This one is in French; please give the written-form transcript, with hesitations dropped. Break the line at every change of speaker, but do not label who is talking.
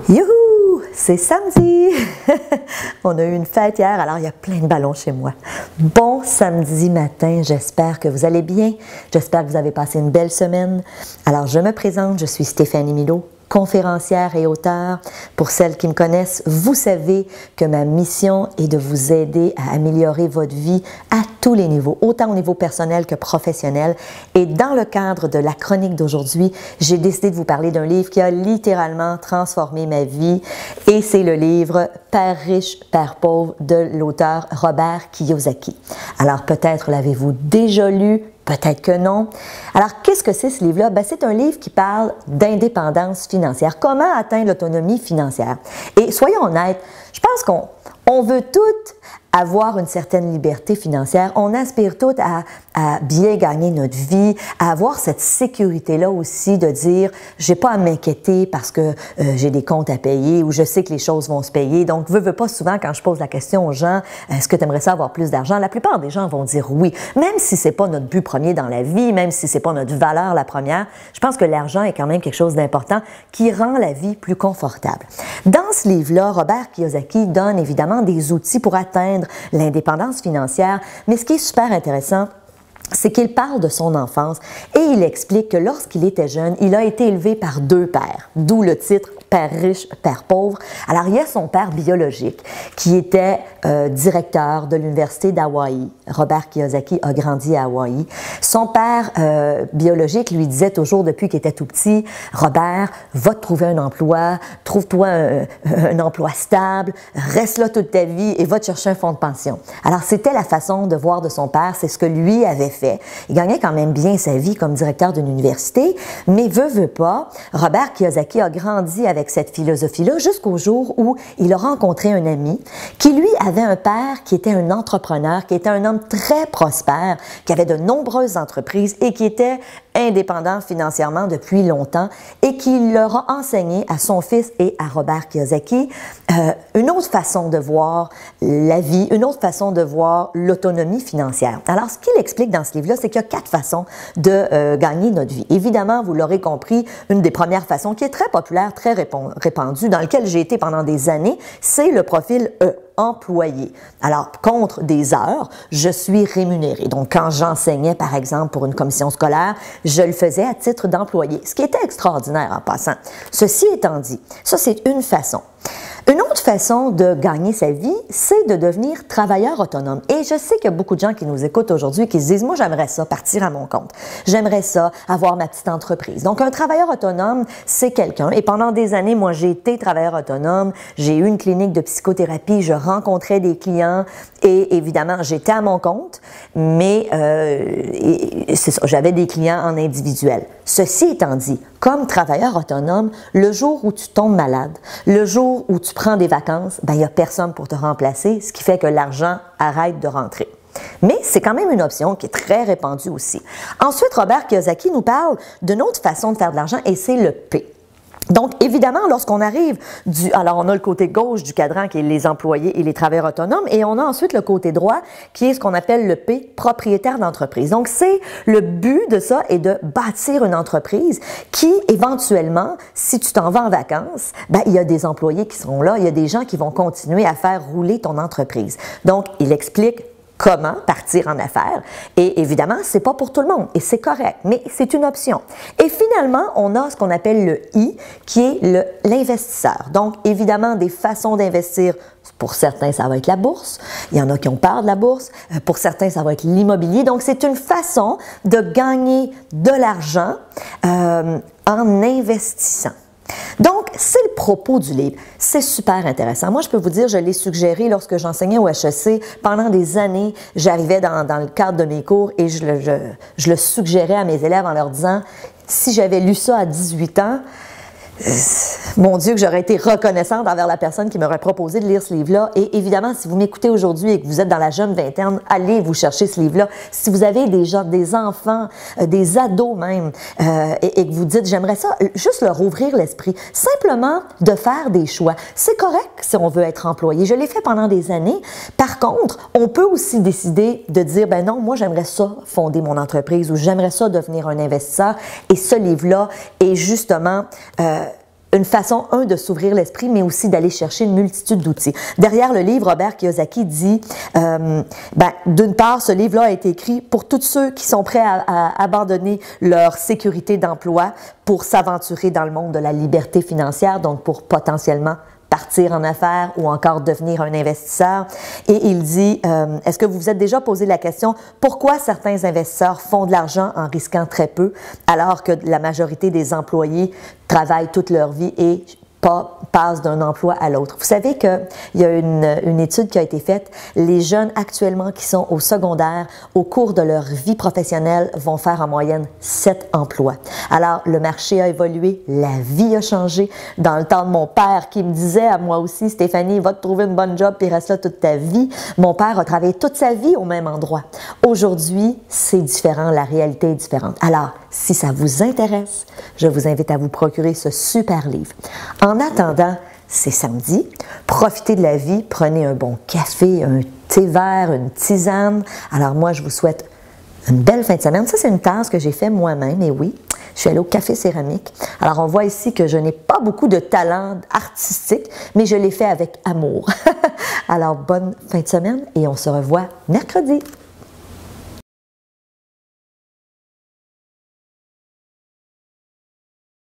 Youhou! C'est samedi! On a eu une fête hier, alors il y a plein de ballons chez moi. Bon samedi matin, j'espère que vous allez bien. J'espère que vous avez passé une belle semaine. Alors, je me présente, je suis Stéphanie Milot, conférencière et auteure. Pour celles qui me connaissent, vous savez que ma mission est de vous aider à améliorer votre vie à tous les niveaux, autant au niveau personnel que professionnel. Et dans le cadre de la chronique d'aujourd'hui, j'ai décidé de vous parler d'un livre qui a littéralement transformé ma vie. Et c'est le livre « Père riche, Père pauvre » de l'auteur Robert Kiyosaki. Alors peut-être l'avez-vous déjà lu, peut-être que non. Alors, qu'est-ce que c'est ce livre-là? Ben, c'est un livre qui parle d'indépendance financière. Comment atteindre l'autonomie financière? Et soyons honnêtes, je pense qu'on veut toutes avoir une certaine liberté financière. On aspire toutes à bien gagner notre vie, à avoir cette sécurité-là aussi de dire « j'ai pas à m'inquiéter parce que j'ai des comptes à payer ou je sais que les choses vont se payer ». Donc, veux pas souvent quand je pose la question aux gens « est-ce que tu aimerais ça avoir plus d'argent ?» La plupart des gens vont dire oui. Même si c'est pas notre but premier dans la vie, même si c'est pas notre valeur la première, je pense que l'argent est quand même quelque chose d'important qui rend la vie plus confortable. Dans ce livre-là, Robert Kiyosaki donne évidemment des outils pour atteindre l'indépendance financière, mais ce qui est super intéressant, c'est qu'il parle de son enfance et il explique que lorsqu'il était jeune, il a été élevé par deux pères, d'où le titre « Père riche, Père pauvre ». Alors, il y a son père biologique qui était directeur de l'Université d'Hawaï. Robert Kiyosaki a grandi à Hawaï. Son père biologique lui disait toujours depuis qu'il était tout petit, « Robert, va te trouver un emploi, trouve-toi un emploi stable, reste là toute ta vie et va te chercher un fonds de pension. » Alors, c'était la façon de voir de son père, c'est ce que lui avait fait. Il gagnait quand même bien sa vie comme directeur d'une université, mais veut pas, Robert Kiyosaki a grandi avec cette philosophie-là jusqu'au jour où il a rencontré un ami qui, lui, avait un père qui était un entrepreneur, qui était un homme très prospère, qui avait de nombreuses entreprises et qui était indépendant financièrement depuis longtemps et qui leur a enseigné à son fils et à Robert Kiyosaki une autre façon de voir la vie, une autre façon de voir l'autonomie financière. Alors, ce qu'il explique dans ce livre-là, c'est qu'il y a 4 façons de gagner notre vie. Évidemment, vous l'aurez compris, une des premières façons qui est très populaire, très répandue, dans laquelle j'ai été pendant des années, c'est le profil employé. Alors, contre des heures, je suis rémunérée. Donc, quand j'enseignais, par exemple, pour une commission scolaire, je le faisais à titre d'employé, ce qui était extraordinaire en passant. Ceci étant dit, ça, c'est une façon. Une autre façon de gagner sa vie, c'est de devenir travailleur autonome. Et je sais qu'il y a beaucoup de gens qui nous écoutent aujourd'hui qui se disent « Moi, j'aimerais ça, partir à mon compte. J'aimerais ça, avoir ma petite entreprise. » Donc, un travailleur autonome, c'est quelqu'un. Et pendant des années, moi, j'ai été travailleur autonome. J'ai eu une clinique de psychothérapie. Je rencontrais des clients et évidemment, j'étais à mon compte. Mais c'est ça, j'avais des clients en individuel. Ceci étant dit, comme travailleur autonome, le jour où tu tombes malade, le jour où tu prends des vacances, ben, il n'y a personne pour te remplacer, ce qui fait que l'argent arrête de rentrer. Mais c'est quand même une option qui est très répandue aussi. Ensuite, Robert Kiyosaki nous parle d'une autre façon de faire de l'argent et c'est le P. Donc, évidemment, lorsqu'on arrive alors on a le côté gauche du cadran qui est les employés et les travailleurs autonomes et on a ensuite le côté droit qui est ce qu'on appelle le P, propriétaire d'entreprise. Donc, c'est le but de ça est de bâtir une entreprise qui, éventuellement, si tu t'en vas en vacances, ben, il y a des employés qui seront là, il y a des gens qui vont continuer à faire rouler ton entreprise. Donc, il explique comment partir en affaires. Et évidemment, c'est pas pour tout le monde et c'est correct, mais c'est une option. Et finalement, on a ce qu'on appelle le I, qui est l'investisseur. Donc, évidemment, des façons d'investir. Pour certains, ça va être la bourse. Il y en a qui ont peur de la bourse. Pour certains, ça va être l'immobilier. Donc, c'est une façon de gagner de l'argent en investissant. Donc, c'est le propos du livre. C'est super intéressant. Moi, je peux vous dire, je l'ai suggéré lorsque j'enseignais au HEC. Pendant des années, j'arrivais dans le cadre de mes cours et je le suggérais à mes élèves en leur disant, si j'avais lu ça à 18 ans, mon Dieu, que j'aurais été reconnaissante envers la personne qui m'aurait proposé de lire ce livre-là. Et évidemment, si vous m'écoutez aujourd'hui et que vous êtes dans la jeune vingtaine, allez vous chercher ce livre-là. Si vous avez déjà des enfants, des ados même, et que vous dites, j'aimerais ça, juste leur ouvrir l'esprit. Simplement de faire des choix. C'est correct si on veut être employé. Je l'ai fait pendant des années. Par contre, on peut aussi décider de dire, ben non, moi, j'aimerais ça fonder mon entreprise ou j'aimerais ça devenir un investisseur. Et ce livre-là est justement une façon, de s'ouvrir l'esprit, mais aussi d'aller chercher une multitude d'outils. Derrière le livre, Robert Kiyosaki dit, d'une part, ce livre-là a été écrit pour tous ceux qui sont prêts à abandonner leur sécurité d'emploi pour s'aventurer dans le monde de la liberté financière, donc pour potentiellement partir en affaires ou encore devenir un investisseur. Et il dit, est-ce que vous vous êtes déjà posé la question, pourquoi certains investisseurs font de l'argent en risquant très peu, alors que la majorité des employés travaillent toute leur vie et passent d'un emploi à l'autre. Vous savez qu'il y a une étude qui a été faite. Les jeunes actuellement qui sont au secondaire, au cours de leur vie professionnelle, vont faire en moyenne 7 emplois. Alors, le marché a évolué, la vie a changé. Dans le temps de mon père qui me disait à moi aussi, Stéphanie, va te trouver une bonne job puis reste là toute ta vie. Mon père a travaillé toute sa vie au même endroit. Aujourd'hui, c'est différent, la réalité est différente. Alors, si ça vous intéresse, je vous invite à vous procurer ce super livre. En attendant, c'est samedi, profitez de la vie, prenez un bon café, un thé vert, une tisane. Alors moi, je vous souhaite une belle fin de semaine. Ça, c'est une tasse que j'ai fait moi-même, et oui, je suis allée au Café Céramique. Alors, on voit ici que je n'ai pas beaucoup de talent artistique, mais je l'ai fait avec amour. Alors, bonne fin de semaine et on se revoit mercredi.